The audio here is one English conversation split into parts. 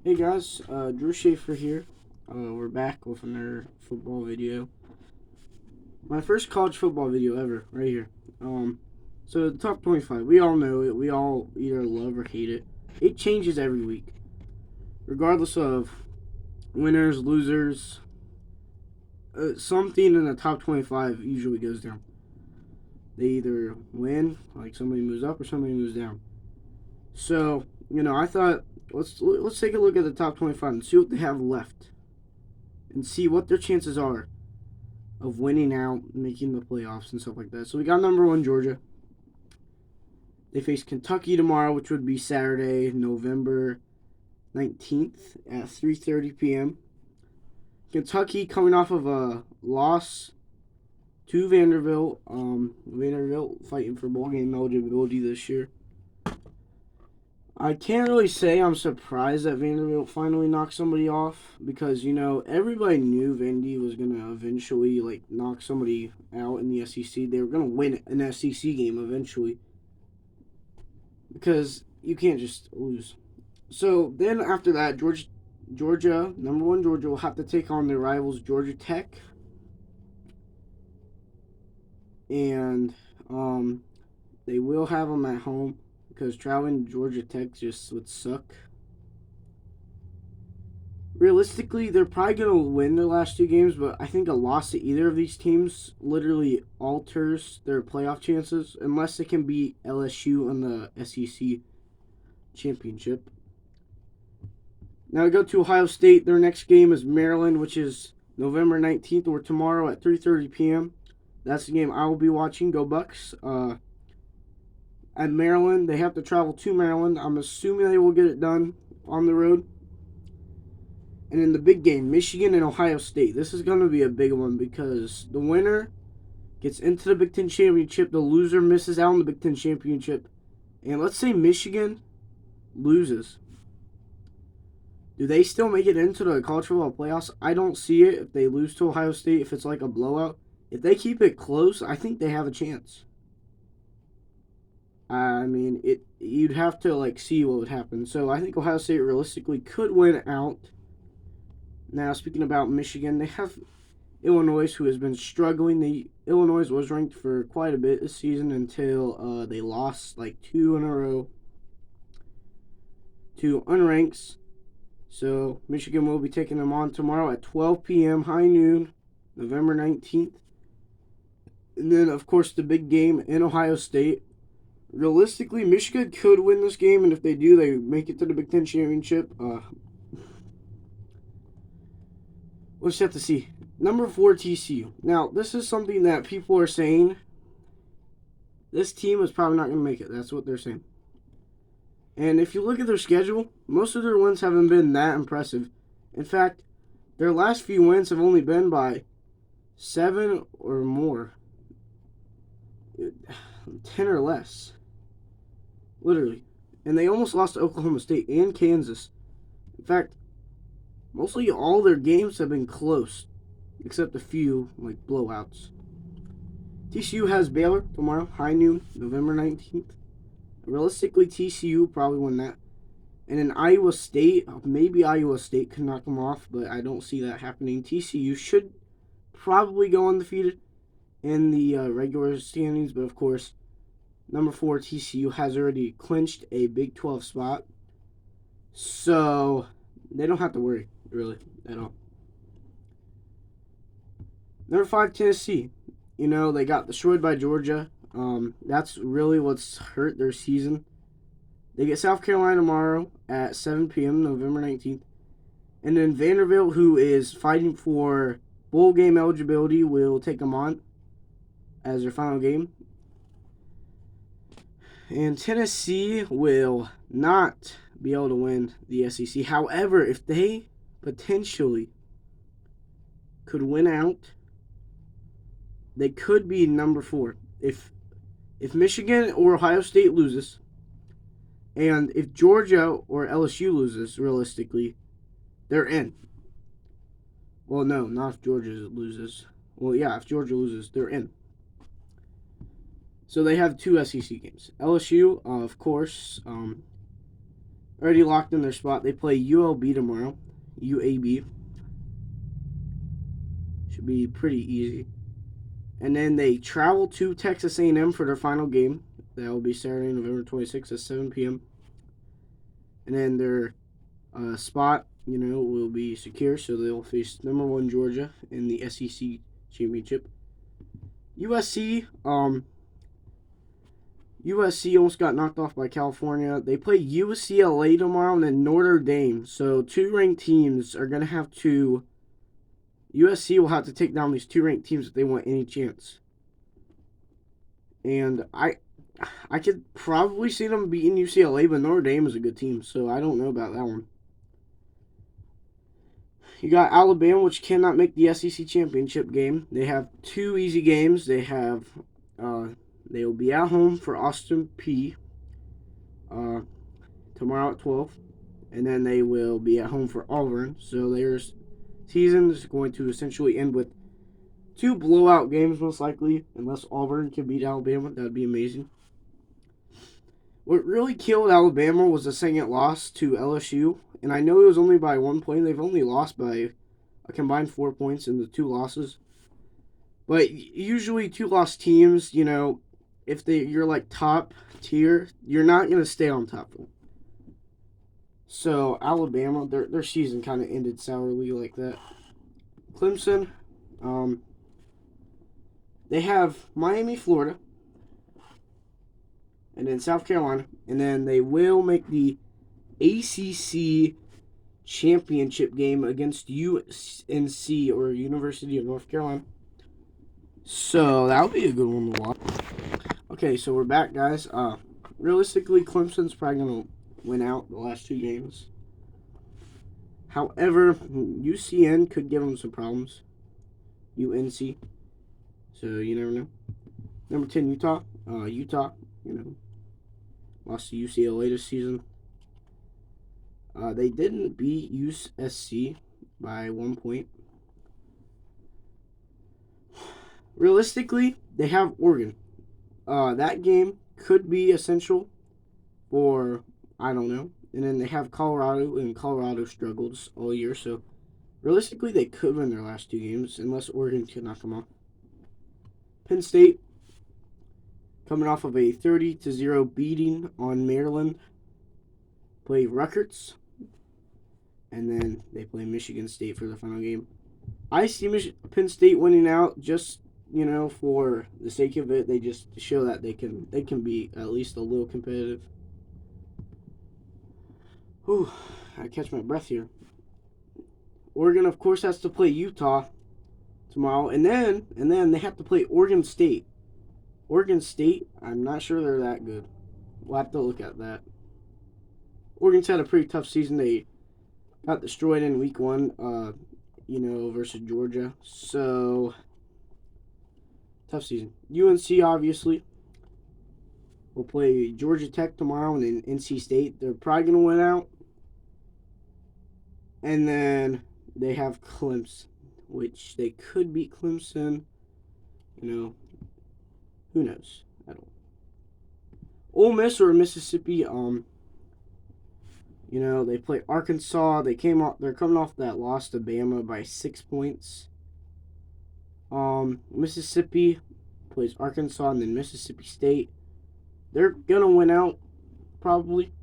Hey guys, Drew Schaefer here. We're back with another football video. My first college football video ever, right here. So the top 25, we all know it. We all either love or hate it. It changes every week, regardless of winners, losers. Something in the top 25 usually goes down. They either win, like somebody moves up, or somebody moves down. So I thought let's take a look at the top 25 and see what they have left, and see what their chances are of winning out, making the playoffs, and stuff like that. So we got number one, Georgia. They face Kentucky tomorrow, which would be Saturday, November 19th at 3:30 p.m. Kentucky coming off of a loss to Vanderbilt. Vanderbilt fighting for bowl game eligibility this year. I can't really say I'm surprised that Vanderbilt finally knocked somebody off, because everybody knew Vandy was gonna eventually knock somebody out in the SEC. They were gonna win an SEC game eventually, because you can't just lose. So then after that, Georgia, number one Georgia, will have to take on their rivals Georgia Tech, and they will have them at home, because traveling to Georgia Tech just would suck. Realistically, they're probably going to win their last two games, but I think a loss to either of these teams literally alters their playoff chances, unless they can beat LSU in the SEC championship. Now we go to Ohio State. Their next game is Maryland, which is November 19th, or tomorrow at 3:30 p.m. That's the game I will be watching. Go Bucks. At Maryland, they have to travel to Maryland. I'm assuming they will get it done on the road. And in the big game, Michigan and Ohio State. This is going to be a big one, because the winner gets into the Big Ten Championship. The loser misses out on the Big Ten Championship. And let's say Michigan loses. Do they still make it into the college football playoffs? I don't see it if they lose to Ohio State, if it's like a blowout. If they keep it close, I think they have a chance. I mean, you'd have to see what would happen. So I think Ohio State realistically could win out. Now, speaking about Michigan, they have Illinois, who has been struggling. Illinois was ranked for quite a bit this season until they lost two in a row to unranks. So Michigan will be taking them on tomorrow at 12 p.m. high noon, November 19th. And then, of course, the big game in Ohio State. Realistically, Michigan could win this game, and if they do, they make it to the Big Ten Championship. We'll just have to see. Number 4, TCU. Now, this is something that people are saying. This team is probably not going to make it. That's what they're saying. And if you look at their schedule, most of their wins haven't been that impressive. In fact, their last few wins have only been by 7 or more. 10 or less. Literally. And they almost lost to Oklahoma State and Kansas. In fact, mostly all their games have been close, except a few, blowouts. TCU has Baylor tomorrow, high noon, November 19th. Realistically, TCU probably win that. And in Iowa State, maybe Iowa State could knock them off, but I don't see that happening. TCU should probably go undefeated in the regular standings, but of course, number 4, TCU has already clinched a Big 12 spot, so they don't have to worry, really, at all. Number 5, Tennessee. They got destroyed by Georgia. That's really what's hurt their season. They get South Carolina tomorrow at 7 p.m., November 19th. And then Vanderbilt, who is fighting for bowl game eligibility, will take them on as their final game. And Tennessee will not be able to win the SEC. However, if they potentially could win out, they could be number 4. If Michigan or Ohio State loses, and if Georgia or LSU loses, realistically, they're in. Well, no, not if Georgia loses. Well, yeah, if Georgia loses, they're in. So they have 2 SEC games. LSU, of course, already locked in their spot. They play ULB tomorrow. UAB. Should be pretty easy. And then they travel to Texas A&M for their final game. That will be Saturday, November 26th at 7 p.m. And then their spot, will be secure, so they'll face number 1 Georgia in the SEC championship. USC almost got knocked off by California. They play UCLA tomorrow and then Notre Dame. So 2 ranked teams are going to have to... USC will have to take down these 2 ranked teams if they want any chance. And I could probably see them beating UCLA, but Notre Dame is a good team, so I don't know about that one. You got Alabama, which cannot make the SEC championship game. They have 2 easy games. They will be at home for Austin Peay tomorrow at 12, and then they will be at home for Auburn. So their season is going to essentially end with 2 blowout games, most likely, unless Auburn can beat Alabama. That would be amazing. What really killed Alabama was the second loss to LSU, and I know it was only by 1 point. They've only lost by a combined 4 points in the 2 losses. But usually 2-loss teams, if you're like top tier, you're not going to stay on top of them. So Alabama, their season kind of ended sourly like that. Clemson, they have Miami, Florida, and then South Carolina, and then they will make the ACC championship game against UNC, or University of North Carolina. So that'll be a good one to watch. Okay, so we're back, guys. Realistically, Clemson's probably going to win out the last 2 games. However, UCN could give them some problems. UNC. So you never know. Number 10, Utah. Utah, lost to UCLA this season. They didn't beat USC by 1 point. Realistically, they have Oregon. That game could be essential for, I don't know. And then they have Colorado, and Colorado struggled all year. So, realistically, they could win their last 2 games, unless Oregon could knock them off. Penn State, coming off of a 30-0 beating on Maryland, play Rutgers. And then they play Michigan State for the final game. I see Penn State winning out just, for the sake of it. They just show that they can be at least a little competitive. Whew, I catch my breath here. Oregon, of course, has to play Utah tomorrow, and then they have to play Oregon State. Oregon State, I'm not sure they're that good. We'll have to look at that. Oregon's had a pretty tough season. They got destroyed in week 1, versus Georgia. So, tough season. UNC, obviously, will play Georgia Tech tomorrow, and then NC State. They're probably going to win out. And then they have Clemson, which they could beat Clemson. Who knows at all. Ole Miss or Mississippi, they play Arkansas. They're coming off that loss to Bama by 6 points. Mississippi plays Arkansas, and then Mississippi State. They're gonna win out, probably.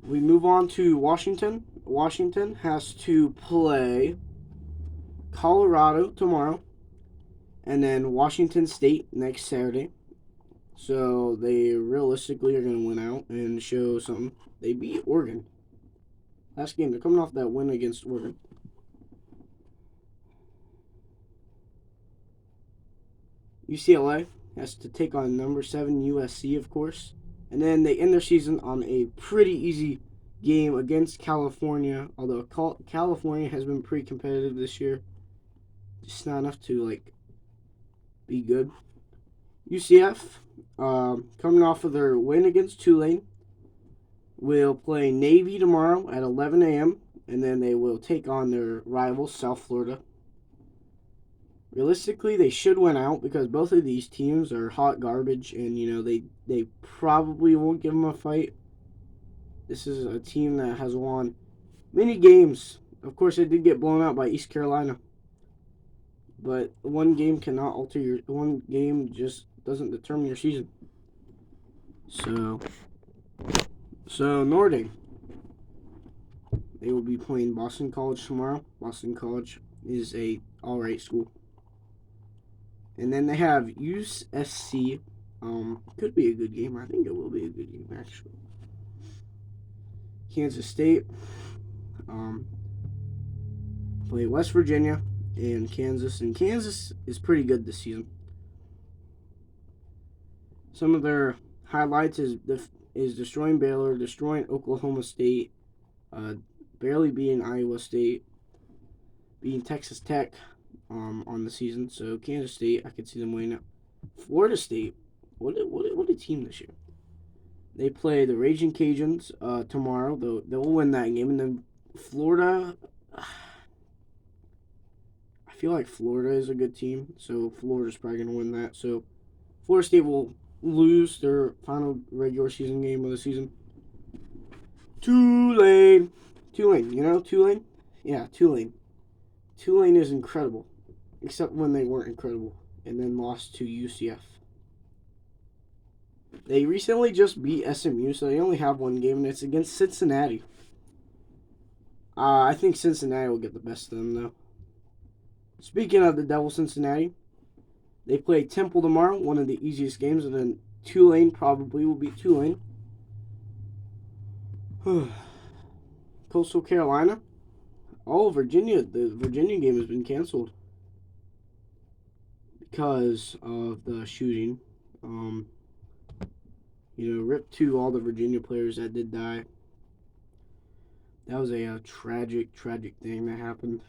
We move on to Washington. Washington has to play Colorado tomorrow, and then Washington State next Saturday. So they realistically are going to win out and show something. They beat Oregon last game. They're coming off that win against Oregon. UCLA has to take on number 7 USC, of course. And then they end their season on a pretty easy game against California. Although California has been pretty competitive this year. Just not enough to, be good. UCF, coming off of their win against Tulane, will play Navy tomorrow at 11 a.m. And then they will take on their rival, South Florida. realistically, they should win out because both of these teams are hot garbage, and they probably won't give them a fight. This is a team that has won many games. Of course, they did get blown out by East Carolina, but one game cannot alter your. One game just doesn't determine your season. So Notre Dame, they will be playing Boston College tomorrow. Boston College is a alright school. And then they have USC. Could be a good game. I think it will be a good game, actually. Kansas State. Play West Virginia and Kansas. And Kansas is pretty good this season. Some of their highlights is destroying Baylor, destroying Oklahoma State, barely beating Iowa State, beating Texas Tech on the season. So Kansas State, I could see them winning. Florida State, what a team this year. They play the Raging Cajuns tomorrow. They'll win that game. And then Florida, I feel like Florida is a good team. So Florida's probably going to win that. So Florida State will lose their final regular season game of the season. Tulane. You know Tulane? Yeah, Tulane. Tulane is incredible. Except when they weren't incredible. And then lost to UCF. They recently just beat SMU, so they only have one game, and it's against Cincinnati. I think Cincinnati will get the best of them, though. Speaking of the Devil Cincinnati, they play Temple tomorrow, one of the easiest games, and then Tulane probably will beat Tulane. Coastal Carolina. Oh, Virginia. The Virginia game has been canceled because of the shooting. Rip to all the Virginia players that did die. That was a tragic thing that happened.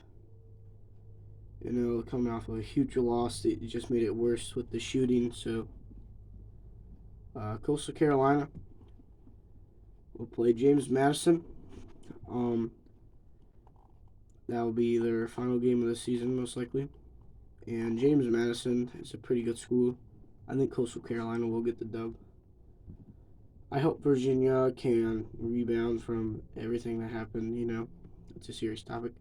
Coming off of a huge loss, it just made it worse with the shooting. So, Coastal Carolina will play James Madison. That will be their final game of the season, most likely. And James Madison is a pretty good school. I think Coastal Carolina will get the dub. I hope Virginia can rebound from everything that happened. It's a serious topic.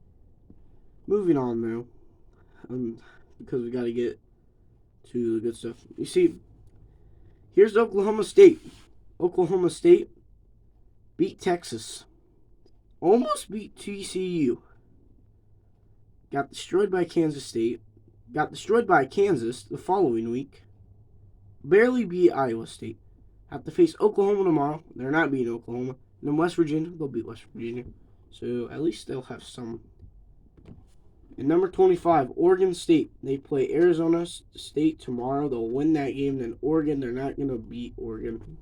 Moving on, though, because we got to get to the good stuff. You see, here's Oklahoma State. Oklahoma State beat Texas. Almost beat TCU. Got destroyed by Kansas State. Got destroyed by Kansas the following week. Barely beat Iowa State. Have to face Oklahoma tomorrow. They're not beating Oklahoma. And then West Virginia, they'll beat West Virginia. So at least they'll have some. And number 25, Oregon State. They play Arizona State tomorrow. They'll win that game. Then Oregon, they're not going to beat Oregon.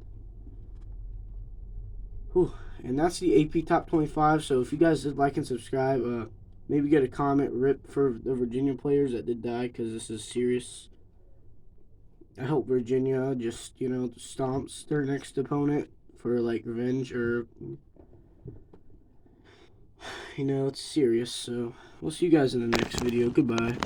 Whew. And that's the AP Top 25. So if you guys did like and subscribe, maybe get a comment rip for the Virginia players that did die, because this is serious. I hope Virginia just, stomps their next opponent for, revenge, or, it's serious. So, we'll see you guys in the next video. Goodbye.